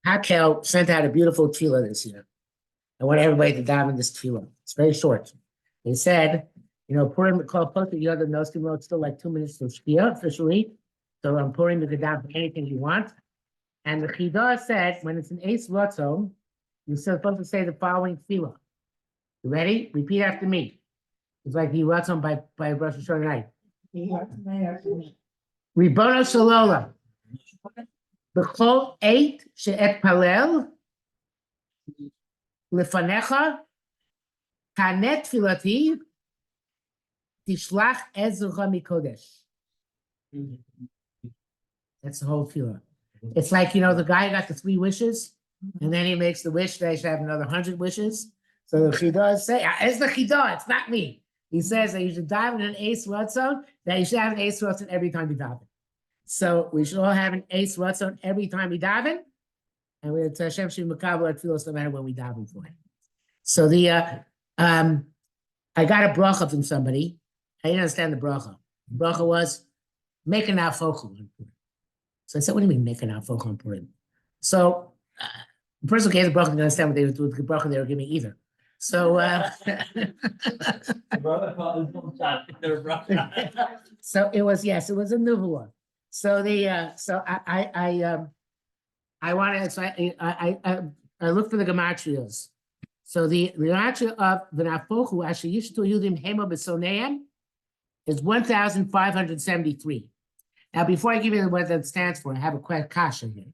Hakel sent out a beautiful tefillah this year. I want everybody to dive in this tefillah. It's very short. They said, Purim called Potter Yoda Nostim wrote still like 2 minutes to Shkia officially. So on Purim, you can dive for anything you want. And the Chidah said, when it's an Ace Ratzon, you're supposed to say the following tefillah. You ready? Repeat after me. It's like the Ratzon by Rosh Hashanah night. Ribono Shalola. B'chol eit she'et palel lefanecha kanet tefilati tishlach ezrucha mikodesh. That's the whole tefillah. It's like, the guy got the 3 wishes, and then he makes the wish that he should have another 100 wishes. So the Chidah say, it's the Chidah, it's not me. He says that you should dive in an Ace Ratzon, that you should have an Ace Ratzon every time you dive in. So we should all have an Ace Ratzon every time we dive in, and we have Hashem Shem Makabel at Tfilos no matter when we dive in for it. So I got a bracha from somebody. I didn't understand the bracha. The bracha was make an Nahapoch. So I said, what do you mean make an Nahapoch on Purim? So the person who gave the bracha didn't understand what the bracha they were giving either. So so it was it was a nuvula. So I wanted, so I looked for the gematrias. So the gematria of the Nahapoch Asher Yishtu Yudim Hema B'Soneim is 1,573. Now, before I give you what that stands for, I have a question here.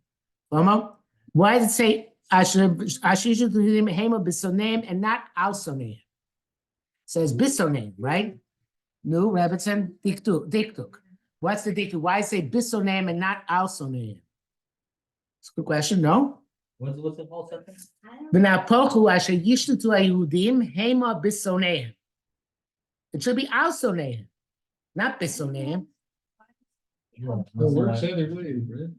Momo, why does it say Asher Yishtu Yudim Hema B'Soneim and not Al Soneim? It says B'Soneim, right? No, Rebbetzin, Diktuk. What's the diktuk? Why say B'Soneim and not Al Soneim? It's a good question, no? What's the whole sentence? V'napochu asher yishtu haYehudim hema b'soneim. It should be al soneim, not b'soneim. The word said it would,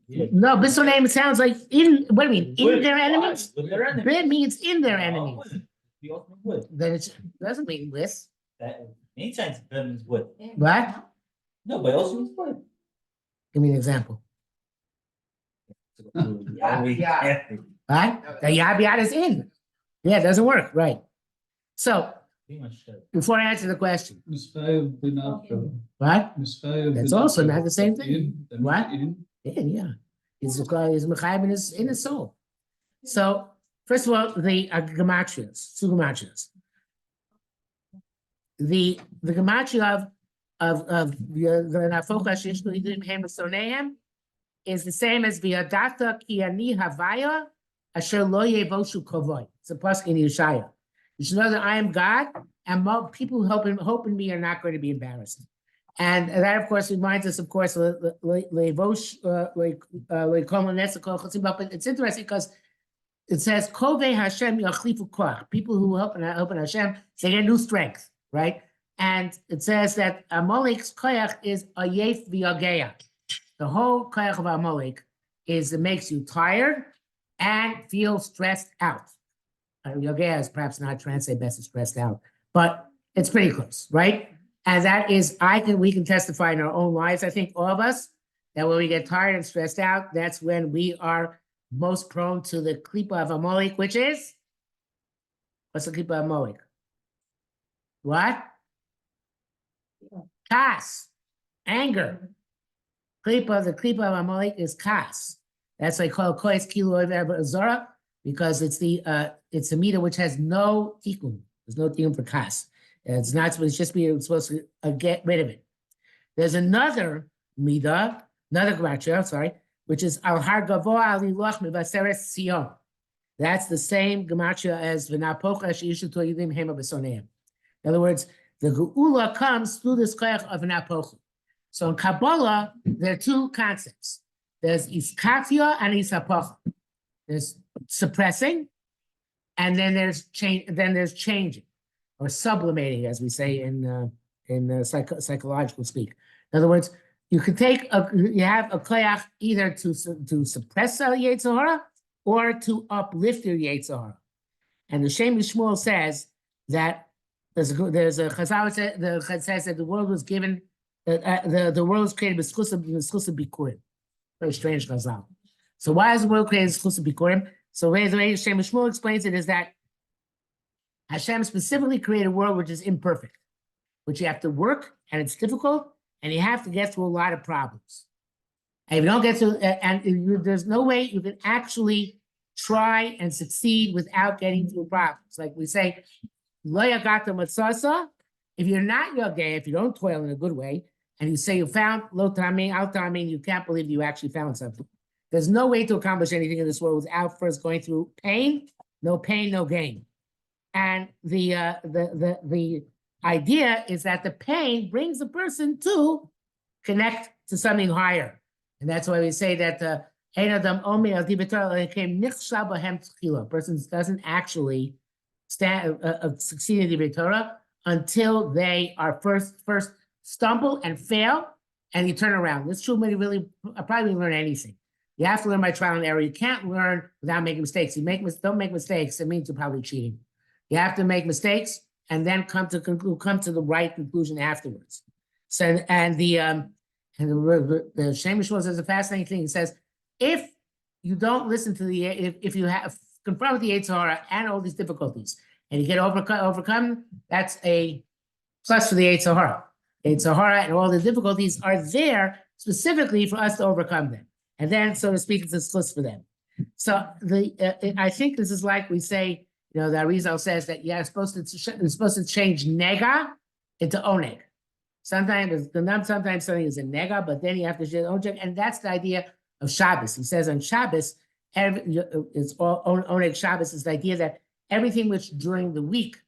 right? No, b'soneim sounds like in. What do you mean? In With. their enemies. With their enemies. Bid means in their enemies. The ultimate with. Then it doesn't mean with. That many times it means with. What? No, but also means with. Give me an example. Yeah. Right? The yab is in. Yeah, it doesn't work. Right. So before I answer the question, what? That's also not the same thing. What? Yeah. He's mechayim in his soul. So first of all, the gematrias, 2 gematrias. The gematria of the Nahapoch Asher Yishtu Yudim Hema B'Soneim is the same as V'yadata ki ani havaya asher lo yevoshu kovoi. It's a pasuk in Yeshaya. You should know that I am God, and people who hope in me are not going to be embarrassed. And that, of course, reminds us, of course, but it's interesting because it says Kovei Hashem yachlifu koach. People who hope in Hashem, they get new strength, right? And it says that Amalek's koach is ayef v'yageya. The whole koach of Amalek is it makes you tired and feel stressed out. Yogea is perhaps not translated best as stressed out, but it's pretty close, right? And that is, we can testify in our own lives, I think all of us, that when we get tired and stressed out, that's when we are most prone to the klipa of Amalek, which is, what's the klipa of Amalek? What? Kas, anger. The klipa of Amalek is kas. That's why I call it kois kilo zora, because it's a meter which has no tikkun. There's no tikkun for kas. It's not supposed to supposed to get rid of it. There's another midah, another gematria, which is al har gavoa al iloch mevaseres sion. That's the same gematria as v'nahapoch asher yishtu haYehudim hema b'soneim. In other words, the geula comes through this koach of Nahapoch. So in Kabbalah, there are 2 concepts. There's iskafia and isapocha. There's suppressing, and then there's changing, or sublimating, as we say in psychological speak. In other words, you have a koach either to suppress a Yetzer Hara or to uplift your Yetzer Hara. And the Shem Yishmuel says that there's a Chazal that says that the world was given, the world was created b'schusa bikurim. Very strange Chazal. So why is the world created exclusive Bikurim? So the way Hashem Shmuel explains it is that Hashem specifically created a world which is imperfect, which you have to work, and it's difficult, and you have to get through a lot of problems. And if you don't get through, there's no way you can actually try and succeed without getting through problems. Like we say, Lo yagata matzasa. If you're not yogay, if you don't toil in a good way, and you say you found lo tamin, al tamin, you can't believe you actually found something. There's no way to accomplish anything in this world without first going through pain, no gain. And the idea is that the pain brings a person to connect to something higher. And that's why we say that a person doesn't actually succeed in the Torah until they are first stumble and fail, and you turn around. This true when you really probably learn anything. You have to learn by trial and error. You can't learn without making mistakes. Don't make mistakes. It means you're probably cheating. You have to make mistakes and then come to the right conclusion afterwards. So the Shem Yeshua says a fascinating thing. He says, if you don't listen to if you have confront with the Yetzer Hara and all these difficulties, and you get overcome, that's a plus for the Yetzer Hara. Yetzer Hara and all the difficulties are there specifically for us to overcome them. And then, so to speak, it's a plus for them. So I think this is like we say, the Arizal says that you're supposed to change nega into oneg. Sometimes something is a nega, but then you have to change oneg, and that's the idea of Shabbos. He says on Shabbos, it's all oneg Shabbos is the idea that everything which during the week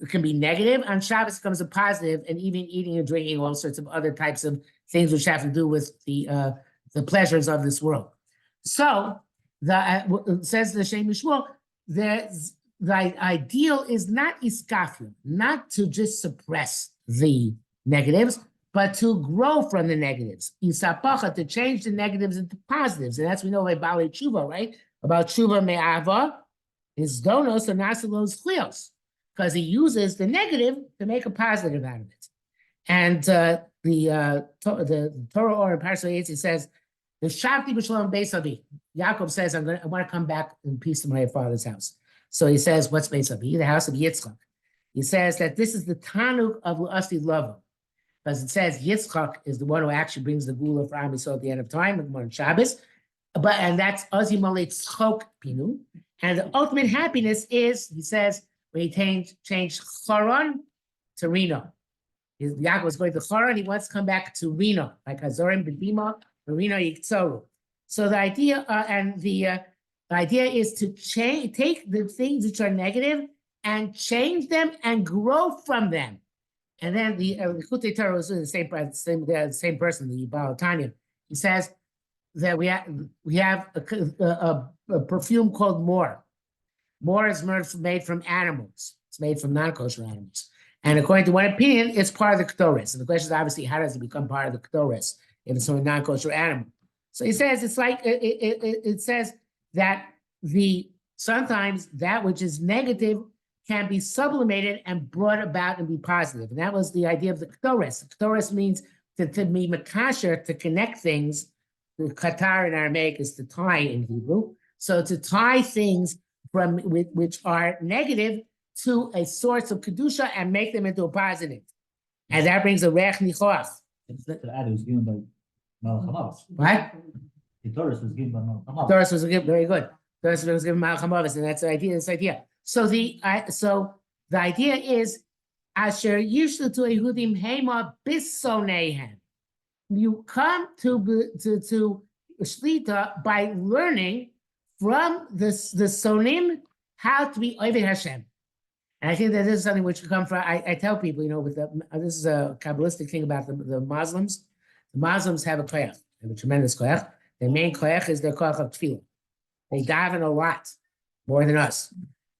can be negative, on Shabbos becomes a positive, and even eating and drinking, all sorts of other types of things which have to do with the pleasures of this world. So says the Shem Yishmuel, the ideal is not iskafim, not to just suppress the negatives, but to grow from the negatives. Isapacha, to change the negatives into positives. And that's we know by Bali Tshuva, right? About Tshuva me'ava is donos and nasilos chlios, because he uses the negative to make a positive out of it. And the Torah or in Parashat Yetzi says, the Shavti b'shalom beis avi. Yaakov says, I want to come back in peace to my father's house. So he says, what's beis avi? The house of Yitzchak. He says that this is the Tanuk of L'asti Lavo, because it says Yitzchak is the one who actually brings the Gula for Am Yisrael at the end of time, on Shabbos. And that's Ozi Malei Tzchok Pinu. And the ultimate happiness is, he says, when he changed Charon to Reno. Yaakov was going to Charon, he wants to come back to Reno, like Hazorim B'Bima, Reno Yiktzoru. So the idea, the idea is to take the things which are negative and change them and grow from them. And then the Likutei Torah is the same person, the Baal Tanya. He says that we have a perfume called Mor. Mor is made from animals. It's made from non-kosher animals. And according to one opinion, it's part of the Ketores. And the question is obviously, how does it become part of the Ketores if it's from a non-kosher animal? So he says it's like it says that sometimes that which is negative can be sublimated and brought about and be positive. And that was the idea of the Ketores. Ketores means to be makasher, to connect things. The Qatar in Aramaic is to tie in Hebrew. So to tie things which are negative to a source of kedusha and make them into a positive, and that brings a reich nichoach. The Adam was given by Malach HaMavos. What? The Torah was given by Malach HaMavos. Torah was given, very good. Torah was given Malach HaMavos, and that's the idea. This idea. So the idea is asher yishlu to Yehudim hema bisonehem. You come to Shlita by learning from the Sonim how to be Oved Hashem. And I think that this is something which come from, I tell people, this is a Kabbalistic thing about the Muslims. The Muslims have a koyach, they have a tremendous koyach. Their main koyach is their koyach of tefillah. They daven a lot, more than us.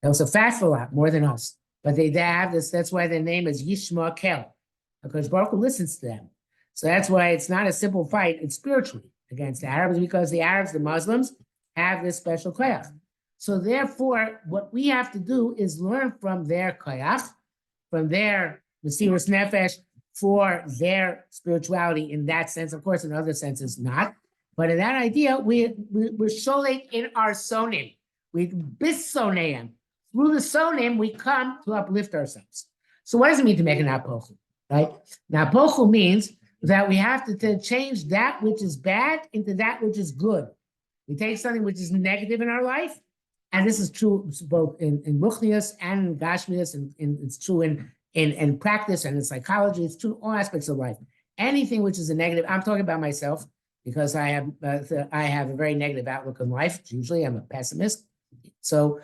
They also fast a lot, more than us. But they have this, that's why their name is Yishma Kel, because Baruch Hu listens to them. So that's why it's not a simple fight, it's spiritually against the Arabs, because the Arabs, the Muslims, have this special koyach. So therefore, what we have to do is learn from their koyach, from their Mesiras Nefesh, for their spirituality in that sense. Of course, in other senses, not. But in that idea, we're sholing in our sonim. We bisoneim. Through the sonim, we come to uplift ourselves. So what does it mean to make an napochu? Right? Napochu means that we have to change that which is bad into that which is good. We take something which is negative in our life, and this is true both in ruchnius and in gashmius, and it's true in practice and in psychology. It's true in all aspects of life. Anything which is a negative, I'm talking about myself because I have a very negative outlook on life. Usually, I'm a pessimist. So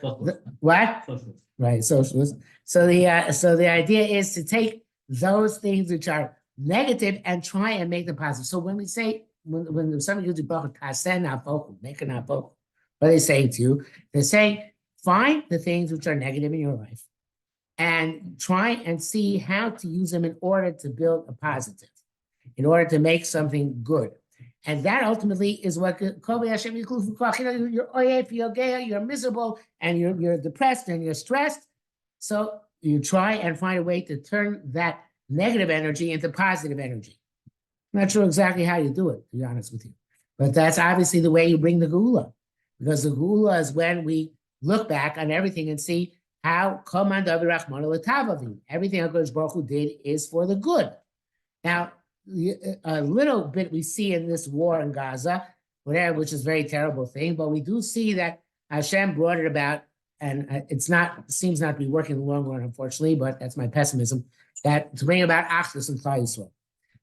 what? Socialist. Right, socialist. So the idea is to take those things which are negative and try and make them positive. So when we say when somebody uses bracha tasen napochu, make a napochu, what are they saying to you? They're saying find the things which are negative in your life and try and see how to use them in order to build a positive, in order to make something good. And that ultimately is what you're miserable and you're depressed and you're stressed. So you try and find a way to turn that negative energy into positive energy. I'm not sure exactly how you do it, to be honest with you. But that's obviously the way you bring the geula. Because the geula is when we look back on everything and see how everything HaKadosh Baruch Hu did is for the good. Now, a little bit we see in this war in Gaza, which is a very terrible thing, but we do see that Hashem brought it about, and seems not to be working in the long run, unfortunately, but that's my pessimism, that to bring about Achdus and Klal Yisrael.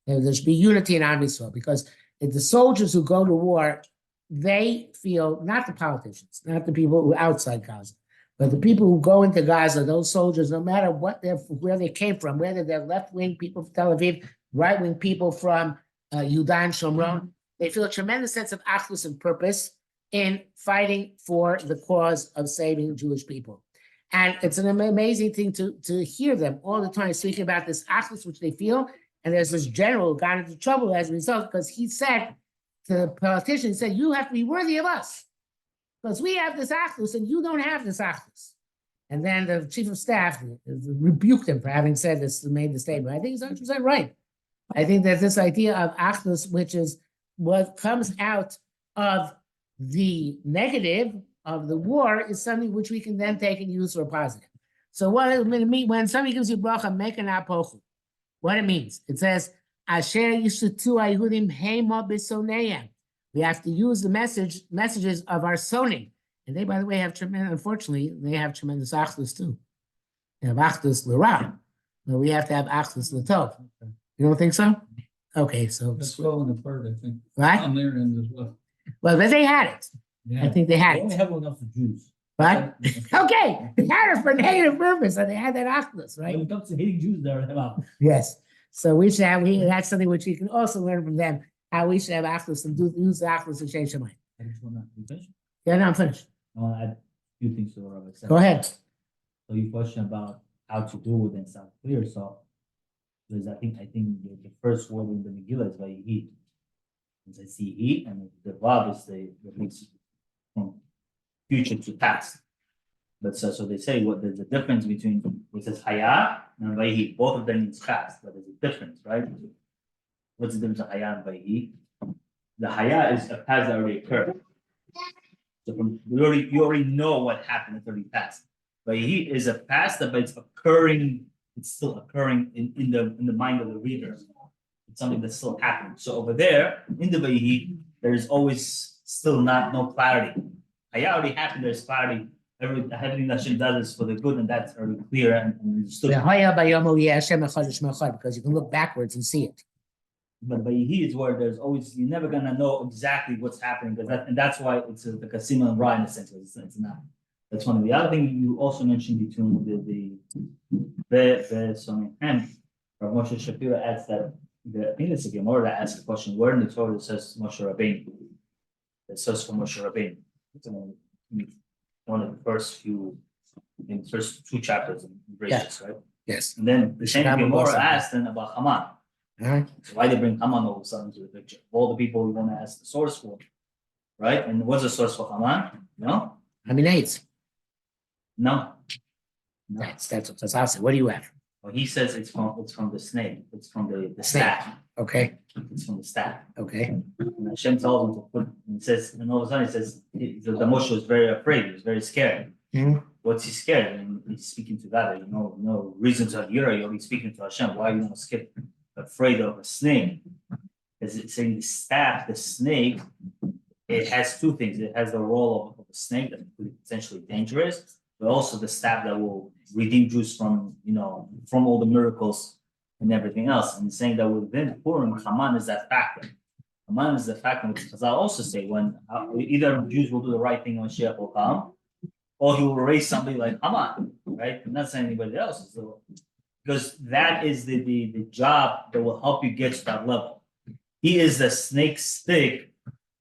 There should be unity in Am Yisrael, because if the soldiers who go to war, they feel, not the politicians, not the people who are outside Gaza, but the people who go into Gaza, those soldiers, no matter where they came from, whether they're left-wing people from Tel Aviv, right-wing people from Yudan Shomron, they feel a tremendous sense of achdus and purpose in fighting for the cause of saving Jewish people. And it's an amazing thing to hear them all the time speaking about this achdus which they feel. And there's this general who got into trouble as a result because he said to the politicians, he said, you have to be worthy of us because we have this achdus and you don't have this achdus. And then the chief of staff rebuked him for having said this, made the statement. I think he's 100% right. I think that this idea of achdus, which is what comes out of the negative of the war, is something which we can then take and use for positive. So what does it mean when somebody gives you bracha, make an napochu? What it means? It says, Asher yishatu Yehudim heima b'soneihem. We have to use the messages of our sonim. And they, by the way, unfortunately, they have tremendous achdus too. They have achdus l'ra, but we have to have achdus l'tov. You don't think so? Okay, so That's falling apart, I think. right? On their end as well. Well, but they had it. Yeah. I think they had They only it. have enough for Jews. Right? Okay, they had it for negative purpose, and they had that achdus, right? When it comes to hating Jews, they're about. Yes. So we should have, that's something which we can also learn from them, how we should have achdus and use the achdus to change the mind. I just want to finish. Yeah, no, I'm finished. I want to add a few things to what Rabbi said. Go ahead. So your question about how to do it and sound clear. So because I think the first word in the Megillah is Vayihi. As I see heat, and the Vav is the makes from future to past. But so they say what there's a difference between what says Haya and Vayihi. Both of them means chas, but there's a difference, right? What's the difference of Haya and Vayihi? The Haya is a past that already occurred. So you already know what happened, it's already passed. Vayihi is a past, but it's occurring. It's still occurring in the mind of the reader. It's something that's still happening. So over there in the Vayihi, there's always still no clarity. Haya already happened. There's clarity. Everything that Hashem does is for the good, and that's already clear and understood. Because you can look backwards and see it. But Vayihi is where there's always you're never gonna know exactly what's happening and that's why it's like a Simon and Ra in a sense. It's not. That's one of the other things you also mentioned between the Song and Moshe Shapiro adds that I think it's a Gemara that asks the question where in the Torah it says Moshe Rabbeinu. It says for Moshe Rabbeinu. It's one of the first two chapters in Bereshit, right? Yes. And then the same Gemara asked then about Haman. Right. So why they bring Haman all of a sudden to the picture? All the people we want to ask the source for, right? And what's the source for Haman? No. I mean, AIDS. No. That's awesome. What do you have? Well, he says it's from the snake, it's from the staff, Okay, it's from the staff. okay. And Hashem tells him to put, and it says, and all of a sudden it says, the Moshe was very afraid, he was very scared. Mhm. What's he scared? And he's speaking to God, there's no reason to have Yira, you're only speaking to Hashem, why are you not scared, afraid of a snake? Is it saying the staff, the snake, it has two things, it has the role of a snake that could be potentially dangerous, but also the staff that will redeem Jews from, from all the miracles and everything else. And saying that within Purim, Haman is that factor. Haman is the factor, which Chazal also say when either Jews will do the right thing when Mashiach will come, or he will raise somebody like Haman, right? I'm not saying anybody else, because that is the job that will help you get to that level. He is the snake stick,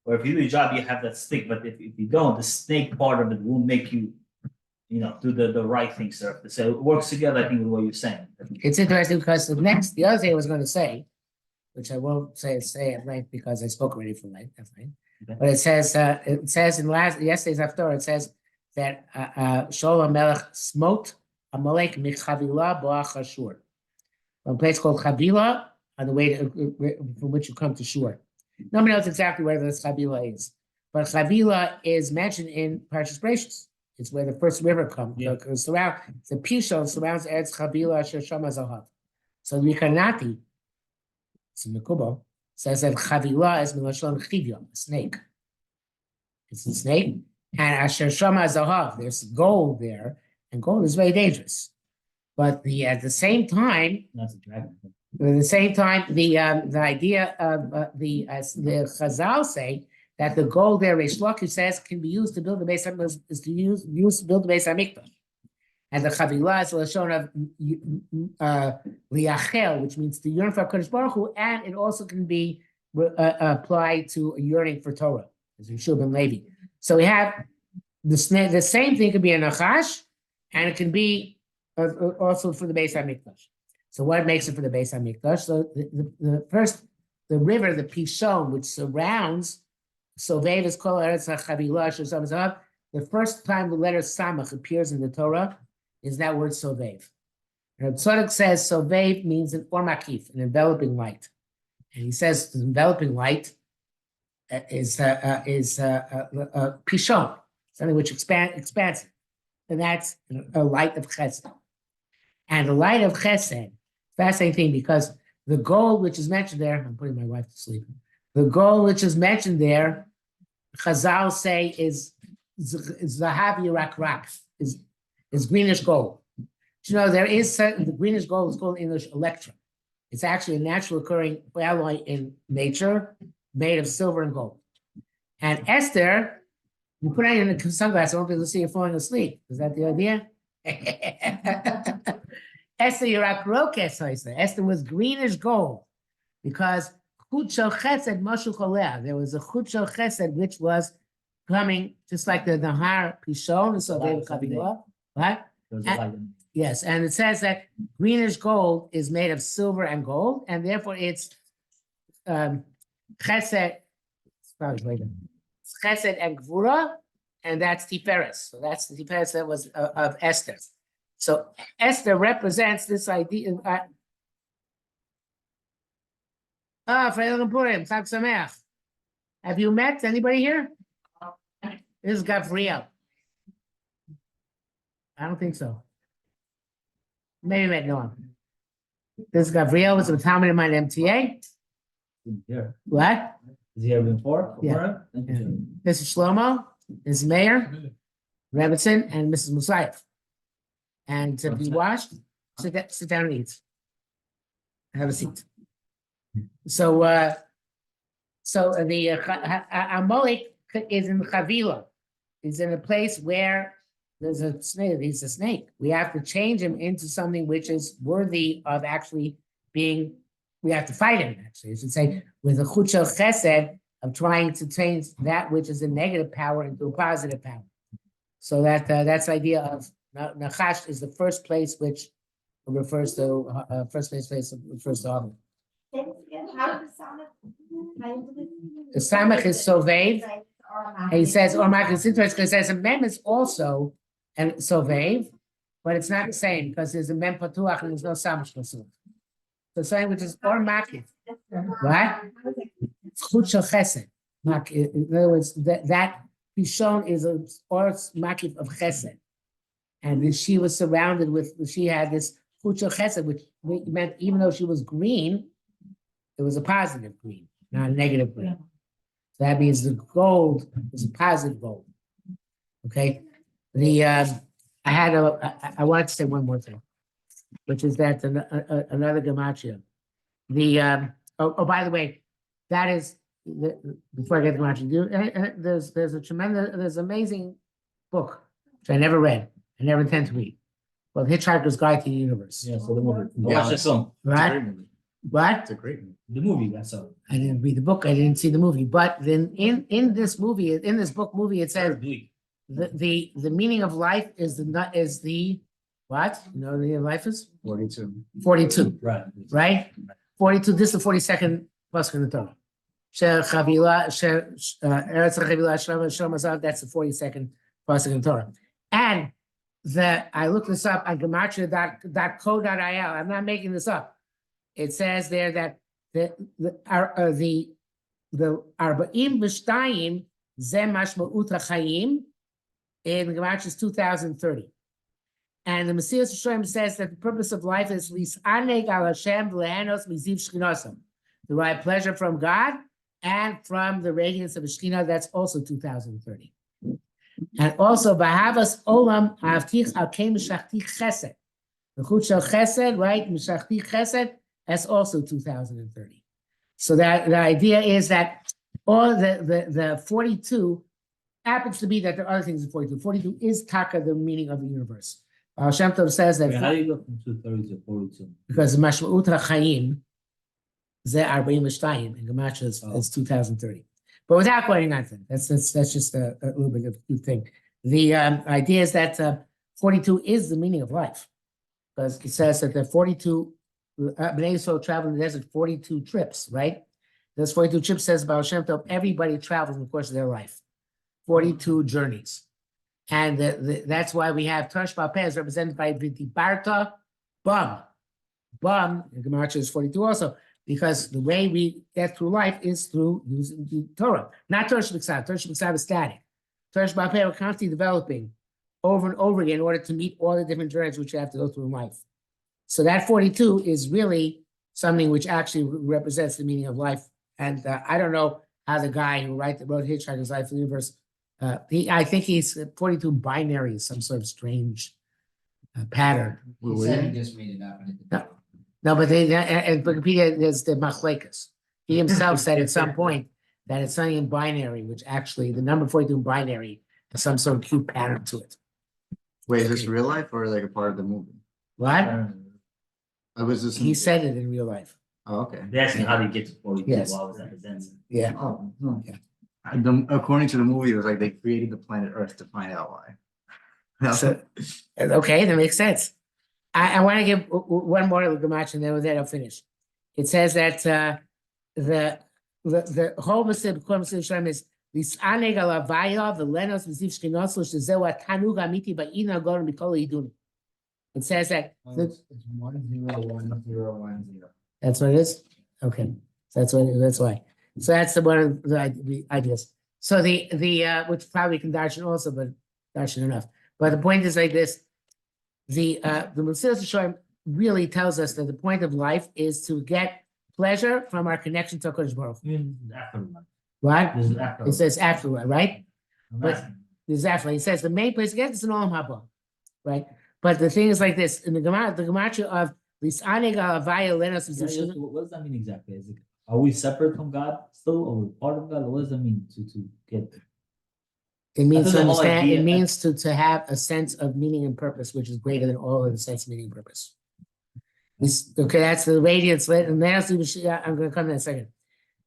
or if you do your job, you have that stick, but if you don't, the snake part of it will make you do the right thing, sir. So it works together, I think, with what you're saying. It's interesting because the other thing I was going to say, which I won't say at length because I spoke already for length, that's fine. Okay. But it says in yesterday's Haftarah, it says that Shaul Melech smote Amalek Chavilah Boach Ashur. From a place called Chavilah on the way from which you come to Shur. Nobody knows exactly where this Chavilah is, but Chavilah is mentioned in Parshas Bereishis. It's where the first river comes. Yeah. The Pishon surrounds Eretz Chavilah Asher Shama Zahav. So the Mikanati, it's in Mekubo, says that Chavilah is Milashon Chivya, a snake. It's a snake. And Asher Shama Zahav, there's gold there, and gold is very dangerous. But at the same time, That's a dragon. at the same time, the idea of the Chazal say that the gold there, Reish Lakish says, can be used to build the Beis Hamikdash, is to use to build the Beis Hamikdash. And the Chavilah is a lashon of liachel, which means to yearn for HaKadosh Baruch Hu, and it also can be applied to a yearning for Torah, as Yeshua ben Levi. So we have the same thing could be a nachash, and it can be also for the Beis Hamikdash. So what makes it for the Beis Hamikdash? So the river, the Pishon, which surrounds Sovev is called Eretz HaChavilah. The first time the letter Samach appears in the Torah is that word Sovev. And Tzadok says Sovev means an or makif, an enveloping light, and he says the enveloping light is Pishon, something which expands, and that's a light of Chesed. And the light of Chesed, fascinating thing, because the gold which is mentioned there, I'm putting my wife to sleep. The gold which is mentioned there, Chazal say is Zahav Yirak, is greenish gold. There is the greenish gold is called in English electrum. It's actually a natural occurring alloy in nature made of silver and gold. And Esther, you put on your sunglasses, I won't be able to see you falling asleep. Is that the idea? Esther Yirak Rokes, I say. Esther was greenish gold because Chut Shel Chesed Moshu Choleh. There was a Chut Shel Chesed which was coming just like the Nahar Pishon, so they were Chavilah, right? Yes, and it says that greenish gold is made of silver and gold, and therefore it's Chesed. It's Chesed and Gvura, and that's Tiferes. So that's the Tiferes that was of Esther. So Esther represents this idea. Freilich Purim, Chag Sameach. Have you met anybody here? This is Gabriel. I don't think so. Maybe met Noam. This is Gabriel, was a Talmud in my MTA. Here. What? Is he here before? Yeah. This is Shlomo, this is Mayor, Rebbetzin, and Mrs. Musayev. And to be washed, sit down and eat. Have a seat. So the Amalek is in Chavilah. He's in a place where there's a snake. He's a snake. We have to change him into something which is worthy of actually being. We have to fight him. Actually, I should say, with a chut shel chesed of trying to change that which is a negative power into a positive power. So that's the idea of Nachash is the first place which refers to first place refers to Adam. The Samach is Sovev. And he says, or Marcus, it's interesting because it says a mem is also and Sovev, but it's not the same because there's a mem patuach and there's no samish kasuf. So something which is or makif, right? Chut shel chesed. In other words, that Pishon is a or makif of chesed, and then she was surrounded with. She had this chut shel chesed, which meant even though she was green, it was a positive green, not a negative green. So that means the gold is a positive gold. Okay, I wanted to say one more thing, which is that another gematria. By the way, that is before I get to gematria. There's amazing book which I never read, I never intend to read, called Hitchhiker's Guide to the Universe. Yeah, so the movie. Yeah. Watch the film. Right? What? It's a great movie. The movie, I saw. I didn't read the book. I didn't see the movie. But then in this movie, in this book movie, it says the meaning of life is the what? You know what the meaning of life is? 42. 42, Right. right? 42. This is the 42nd pasuk in the Torah. Chavilah, Eretz Chavilah, Shalom Azav. That's the 42nd pasuk in the Torah. And I looked this up on gematria.co.il. I'm not making this up. It says there that the Arba'im B'Shtayim Zeh Mashma'ut HaChayim in Gematria is 2030. And the Messiah Shem says that the purpose of life is Lis'aneg al Hashem v'le'anos miziv shchinosam, derive pleasure from God and from the radiance of the Shekhinah. That's also 2030. And also B'havas Olam Avtich al Kei Mishachti Chesed, the Chut Shel Chesed, right? Mishachti Chesed. That's also 2030. So that the idea is that all the 42 happens to be that there are other things in 42. 42 is taka, the meaning of the universe. Shem Tov says that How do you go from 230 to 42? because Mashma'ut HaChayim Zeh 42 and Gematria is 2030. But without going on to that, that's just a little bit of a thing. The idea is that 42 is the meaning of life because it says that the 42 Bnei Yisrael traveled in the desert 42 trips, right? Those 42 trips says about Shem Tov, everybody travels in the course of their life. 42 journeys. And that's why we have Tosh Bapeh is represented by V'dibarta Bum. Bum, the Gematria is 42 also, because the way we get through life is through using the Torah. Not Tosh B'Ksav. Tosh B'Ksav is static. Tosh Bapeh are constantly developing over and over again in order to meet all the different journeys which you have to go through in life. So that 42 is really something which actually represents the meaning of life. And I don't know how the guy who wrote Hitchhiker's Life in the Universe, I think he's 42 binary, some sort of strange pattern. He said he just made it up and it didn't. No, but in Wikipedia, there's the machlekas. He himself said at some point that it's something in binary, which actually the number 42 in binary has some sort of cute pattern to it. Wait, is this real life or like a part of the movie? What? I was just. He said it in real life. Oh, okay. They asked me how they get to 42. Yes. Why was that presented? Yeah. Oh, no. Yeah. According to the movie, it was like they created the planet Earth to find out why. So, okay, that makes sense. I want to give one more gematria, and then with that I'll finish. It says that the whole Messiah Shalom is Lis'aneg al Havaya v'lenos v'ziv shchinoslo shezeu tanug amiti ba'ina gorim b'kol yidun. It says that It's 101010. that's what it is. Okay, so that's why. So that's the one of the ideas. So the which probably can darshan also, but darshan enough. But the point is like this: the Messiah Shalom really tells us that the point of life is to get pleasure from our connection to HaKadosh Baruch Hu. Afterlife. Right? This is afterlife. It says afterlife, right? But Exactly. It says the main place to get is an Olam Haba, right? But the thing is like this: in the gematria of Lis'aneg al Havaya lenos v'ziv what does that mean exactly? Is it, are we separate from God still, or we're part of God? What does that mean to get? it means I to think the whole understand. idea- It means to have a sense of meaning and purpose, which is greater than all of the sense of meaning and purpose. Okay, that's the radiance. And then I'm going to come in a second.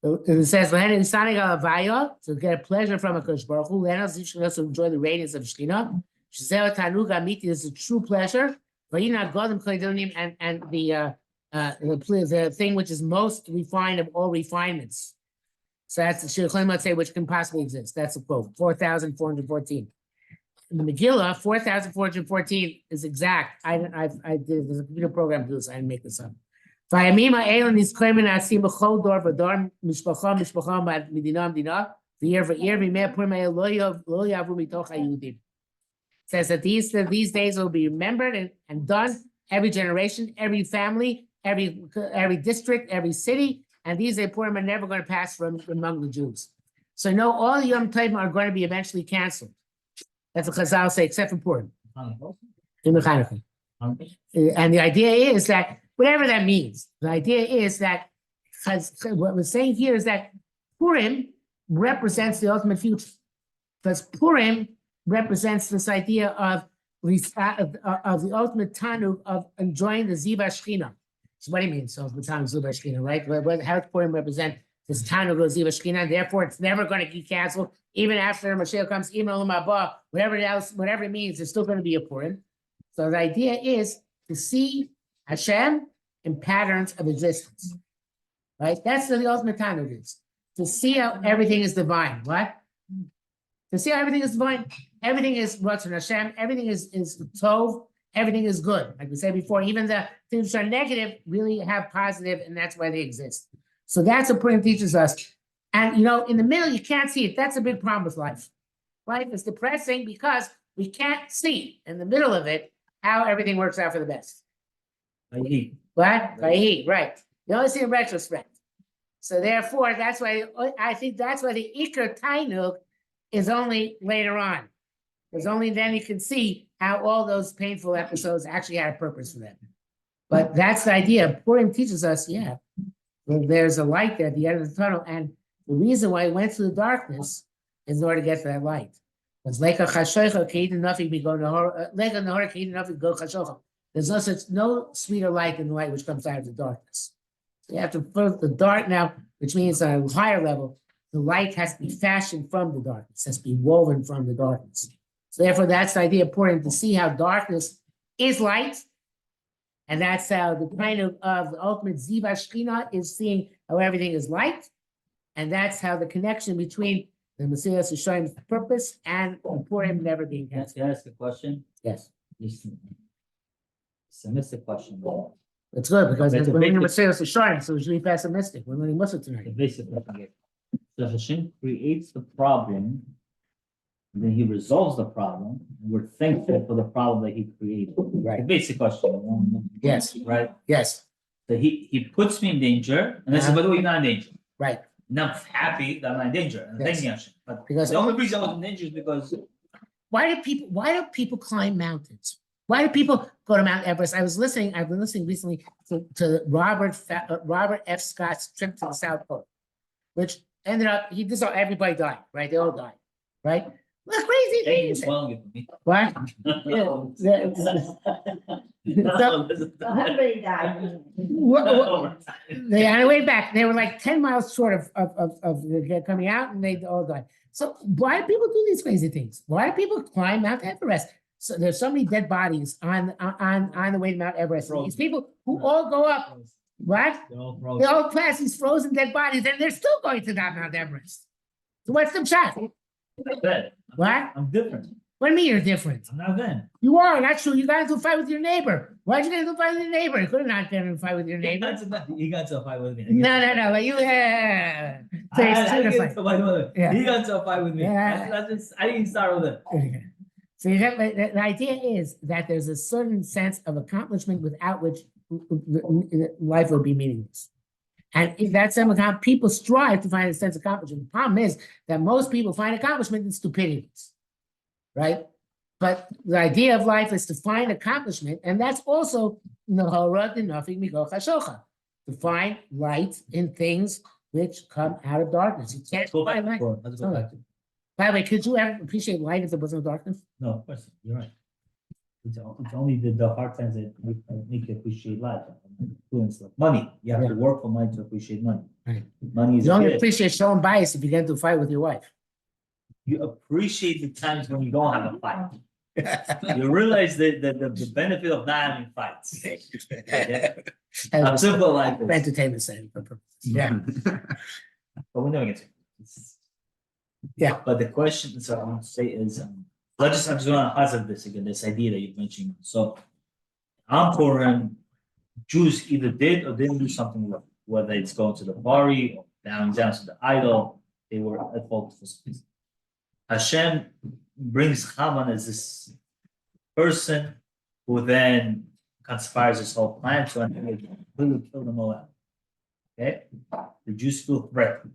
It says, to get a pleasure from a Kodesh Baruch Hu, to enjoy the radiance of Shekhinah. Is a true pleasure. And the thing which is most refined of all refinements. So that's the Shir Chlim, let's say, which can possibly exist. That's a quote, 4,414. in the Megillah, 4,414 is exact. I did, there's a computer program to do this, I didn't make this up. Vayamim ha'elon nizkorim na'asim b'chol dor v'dor mishpacha medina medina v'yer v'meh Purim lo yavu mitoch ha'Yehudim. Says that these days will be remembered and done every generation, every family, every district, every city, and these Purim are never going to pass from among the Jews. So all the Yom Tovim are going to be eventually canceled. That's what Chazal say, except for Purim. In the Hanukkah. And the idea is that, whatever that means, the idea is that, what we're saying here is that Purim represents the ultimate future. Because Purim represents this idea of the ultimate tanug of enjoying the Ziva Shechina. So what do you mean? So the tanug Ziva Shechina, right? How does Purim represent this tanug of Ziva Shechina? Therefore, it's never going to be canceled, even after Mashiach comes, even Olam Haba, whatever it means, it's still going to be a Purim. So the idea is to see Hashem in patterns of existence, right? That's what the ultimate tanug is. To see how everything is divine. What? To see how everything is divine. Everything is Ratzon Hashem. Everything is Tov. Everything is good. Like we said before, even the things that are negative really have positive, and that's why they exist. So that's what Purim teaches us. And in the middle, you can't see it. That's a big problem with life. Life is depressing because we can't see in the middle of it how everything works out for the best. What? Right. You only see in retrospect. So therefore, that's why I think that's why the Iker Tainug is only later on. Because only then you can see how all those painful episodes actually had a purpose for them. But that's the idea. Purim teaches us, there's a light there at the end of the tunnel. And the reason why it went through the darkness is in order to get to that light. Because there's no sweeter light than the light which comes out of the darkness. So you have to put the dark now, which means on a higher level, the light has to be fashioned from the darkness, has to be woven from the darkness. So therefore, that's the idea of Purim, to see how darkness is light. And that's how the kind of the ultimate Ziva Shechina is seeing how everything is light. And that's how the connection between the Messiah Yeshayim's purpose and Purim never being canceled. Can I ask a question? Yes. Just a mystic question. It's good because Okay, we're learning basic- Messiah Yeshayim, so we should be pessimistic. We're learning Mussar The tonight. basic question. So Hashem creates the problem, and then he resolves the problem, and we're thankful for the problem that he created. The Right. basic question. Yes. Right? Yes. So he puts me in danger, and I said, by the way, you're not in danger. Right. Now I'm happy that I'm not in danger. And Yes. thank you, Hashem. But Because- the only reason I was in danger is because Why do people climb mountains? Why do people go to Mount Everest? I've been listening recently to Robert F. Scott's trip to the South Pole, which ended up, everybody died, right? They all died, right? What crazy thank you things. for spoiling it for me. What? Everybody died. They on the way back, they were like 10 miles short of coming out, and they all died. So why do people do these crazy things? Why do people climb Mount Everest? So there's so many dead bodies on the way to Mount Everest. And these people who all go up, what? They're all They frozen. all class these frozen dead bodies, and they're still going to that Mount Everest. So what's the shot? Ben, What? I'm different. What do you mean you're different? I'm not Ben. You are, actually. You got into a fight with your neighbor. Why'd you get into a fight with your neighbor? You could have not gotten into a fight with your He neighbor. got into a fight with me. No. Like you, I There's two didn't to get fight. into a fight with him. Yeah. He got into a fight with me. Yeah. I didn't start with it. Okay. So the idea is that there's a certain sense of accomplishment without which life would be meaningless. And if that's some account, people strive to find a sense of accomplishment. The problem is that most people find accomplishment in stupidities, right? But the idea of life is to find accomplishment, and that's also to find light in things which come out of darkness. You can't Let's go back find to light. Purim. Let's go back to. By the way, could you ever appreciate light if there was no darkness? No, of course, you're right. It's only the hard times that make you appreciate life. Influence like money. You have Yeah. to work for money to appreciate money. Right. Money is You a only gift. appreciate showing bias if you get into a fight with your wife. You appreciate the times when you don't have a fight. You realize the benefit of not having fights. I'm simple like For this. entertainment setting purposes. Yeah. But we're never get to it. Yeah. But the question, so I want to say is, I'm just gonna hazard this again, this idea that you're mentioning. So on Purim, Jews either did or didn't do something wrong, whether it's going to the party or bowing down to the idol, they were at fault for something. Hashem brings Haman as this person who then conspires this whole plan to completely kill them all out. Okay? The Jews feel threatened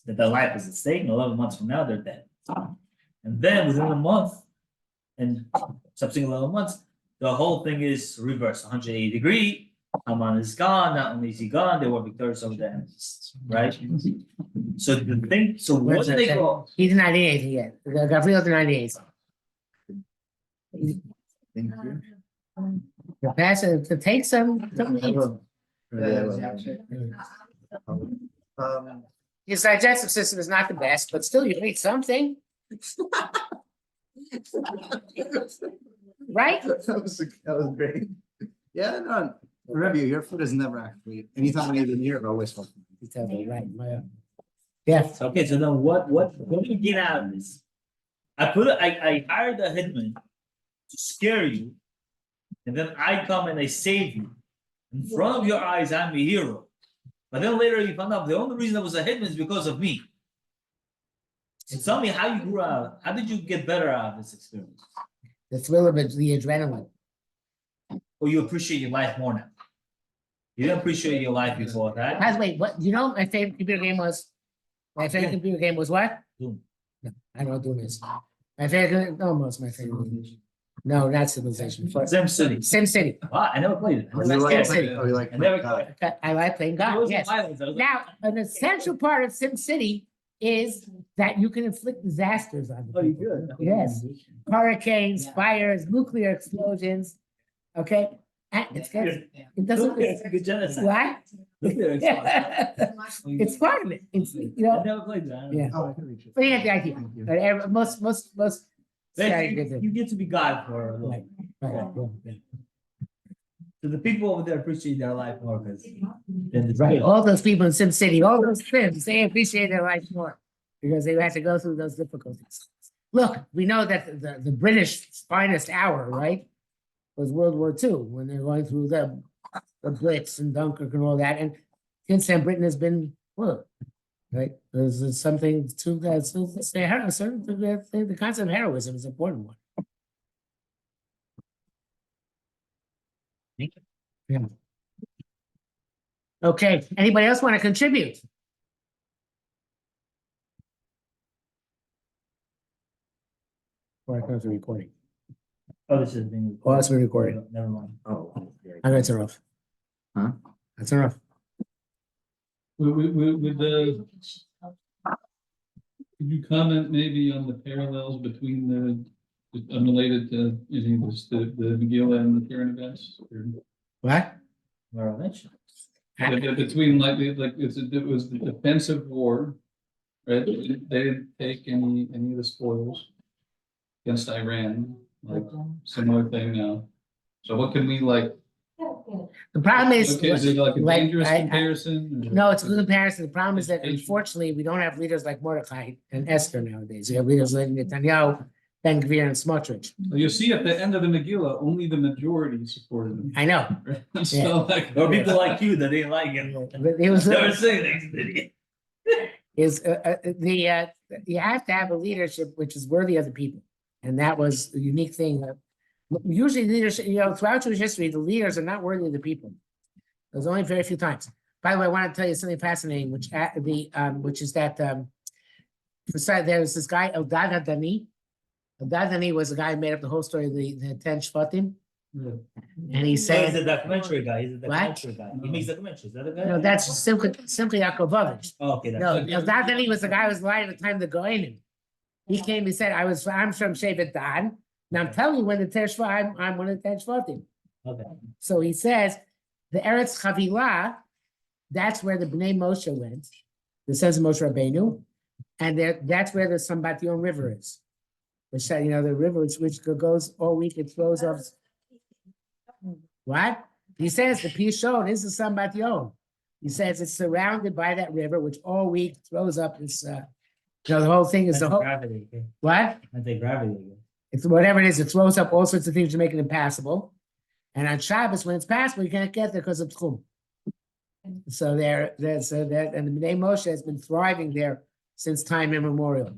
that their life is at stake, and 11 months from now, they're dead. And then within a month, and subsequent 11 months, the whole thing is reversed 180 degree. Haman is gone. Not only is he gone, they were victorious over the enemies, right? So the thing, so what do they go? He's not in anything yet. Gavril did 98. Thank you. The pastor to take some his digestive system is not the best, but still you eat something. Right? That was great. Yeah, no, Rebbe, your food is never actually, anytime I even hear it, always full. Right. Yeah. So, okay, so then what do you get out of this? I hired a hitman to scare you, and then I come and I save you. In front of your eyes, I'm a hero. But then later you found out the only reason I was a hitman is because of me. So tell me how you grew out. How did you get better out of this experience? The thrill of it, the adrenaline. Or you appreciate your life more now? You didn't appreciate your life before that. By the way, what you know my favorite computer game was? My favorite computer game was what? Doom. No, I don't do this. My favorite, almost my favorite. Game. No, not Civilization. Sim City. Sim City. Wow, I never played it. Oh, you like, City. oh, you like. I never played it. I like playing It God. wasn't Yes. violence, I was like, Now, an essential part of Sim City is that you can inflict disasters on the oh, you people. good. Yes. Hurricanes, fires, nuclear explosions. Okay, and it's good. It doesn't. Nuclear is a good genocide. What? Nuclear explosion. It's part of it. It's I never played that. I don't Yeah. know. Oh, I can reach it. But you get the idea. Thank you. But most. Then Yeah, you get to be God for a little. Right, right. So the people over there appreciate their life more because then the Right, all those people in Sim City, all those Sims, they appreciate their life more because they had to go through those difficulties. Look, we know that the British finest hour, right, was World War II when they're going through the Blitz and Dunkirk and all that. And since then, Britain has been, well, right, there's something to that. So the concept of heroism is an important one. Yeah. Okay, anybody else want to contribute? Or I close the recording. Oh, this is being. Oh, that's been recorded. Never mind. Oh. I'm gonna turn off. Huh? That's enough. With the, could you comment maybe on the parallels between the unrelated to any of this, the Megillah and the Purim events? Or What? Well, mentioned. between it was the defensive war, right? They didn't take any of the spoils against Iran, like similar thing now. So what can we like? The problem is, Okay, is it like a like, dangerous I- comparison? or- no, it's a good comparison. The problem is that unfortunately, we don't have leaders like Mordecai and Esther nowadays. We have leaders like Netanyahu, Ben Gvir, and Smotrich. Well, you see at the end of the Megillah, only the majority supported him. I know. Right? So like. Or people like you that didn't like him. But it was, Never say things, did he? you have to have a leadership which is worthy of the people. And that was a unique thing. Usually leadership, throughout Jewish history, the leaders are not worthy of the people. There's only very few times. By the way, I want to tell you something fascinating, which is that there was this guy, Eldad Hadani. Eldad Hadani was the guy who made up the whole story of the 10 Shvatim. And he So he's said, a documentary guy. He's a What? documentary guy. He makes documentaries. Is that a guy? no, that's simply Yakovovich. Oh, okay. No, That's Eldad Hadani was the guy who was alive at the time of the Goenim. He came, he said, I'm from Shevet Dan. Now I'm telling you when the Teshva, I'm one of the 10 Shvatim. okay. So he says, the Eretz Chavilah, that's where the Bnei Moshe went, the sons of Moshe Rabbeinu, and that's where the Sambatyon River is. Which, the river which goes all week, it flows off. What? He says the Pishon is the Sambatyon. He says it's surrounded by that river, which all week throws up this You know, the whole thing is the whole, Anti-gravity, okay. what? Anti-gravity, okay. It's whatever it is, it throws up all sorts of things to make it impassable. And on Shabbos, when it's passable, you can't get there because of Tchum. So there's that, and the Bnei Moshe has been thriving there since time immemorial.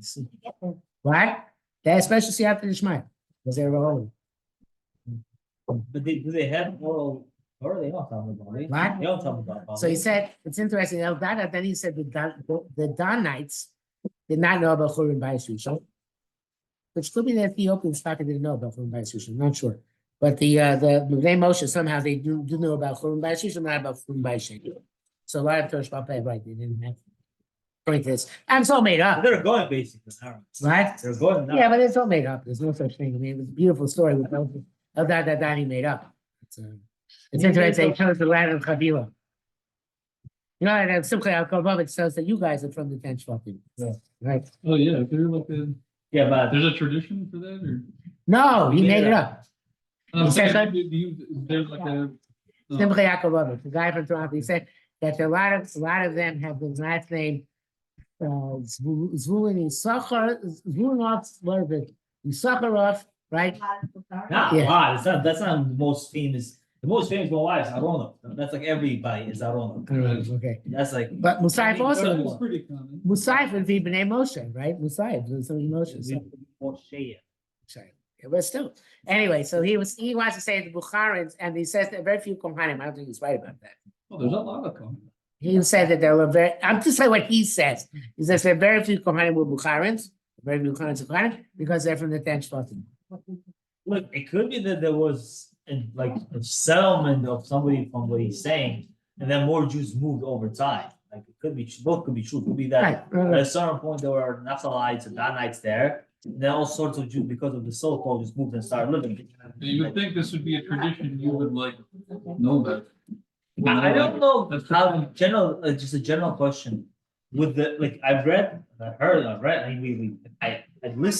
What? They have special siyata d'shmaya, because they were holy. But do they have oral, or they don't tell me about it? What? They don't tell me about. So he said, it's interesting, then he said the Danites did not know about Purim Bayis Rishon. Which could be the Ethiopians fucking didn't know about Purim Bayis Rishon, I'm not sure. But the Bnei Moshe, somehow they do know about Purim Bayis Rishon, not about Purim Bayis Rishon. So a lot of Torah Shabbat, right, they didn't have. Point to this, and it's all made up, They're going basically, all right. right? They're going now. Yeah, but it's all made up, there's no such thing, I mean, it was a beautiful story with of that Danny made up. It's interesting, it shows the land of Chavilah. You know, and simply Al Kavavit says that you guys are from the 10 Shvatim. Yeah. Right? Oh, yeah, they're like a, Yeah, but there's a tradition for that, or? No, he He made made it it up. I'm He said saying, there's like a. Simcha Yaakov, the guy from Toronto, he said that a lot of them have the last name Zvulun Yisachar, Zvulunov, what is it? Yisacharov, right? not Yeah. a lot. That's not the most famous. The most famous one is Aronov. That's like everybody is Aronov. Okay, That's like. but Musayif also, It's pretty common. Musayif would be Bnei Moshe, right? Musayif, there's some Moshe. So. Moshe. It was still, anyway, so he wants to say the Bukharins, and he says that very few Kohanim, I don't think he's right about that. Oh, there's a lot of common. He said that there were I'm just saying what he says. He says there are very few Kohanim were Bukharins, very few Kohanim are Kohanim, because they're from the 10 Shvatim. Look, it could be that there was like a settlement of somebody from what he's saying, and then more Jews moved over time. Like it could be both could be true. It could be that Right, at a certain point there were Naphalites and Danites there. And then all sorts of Jews because of the so-called just moved and started living. You would think this would be a tradition you would like know about. I don't know That's how general, just a general question. With the like, I've read, I heard, I listened.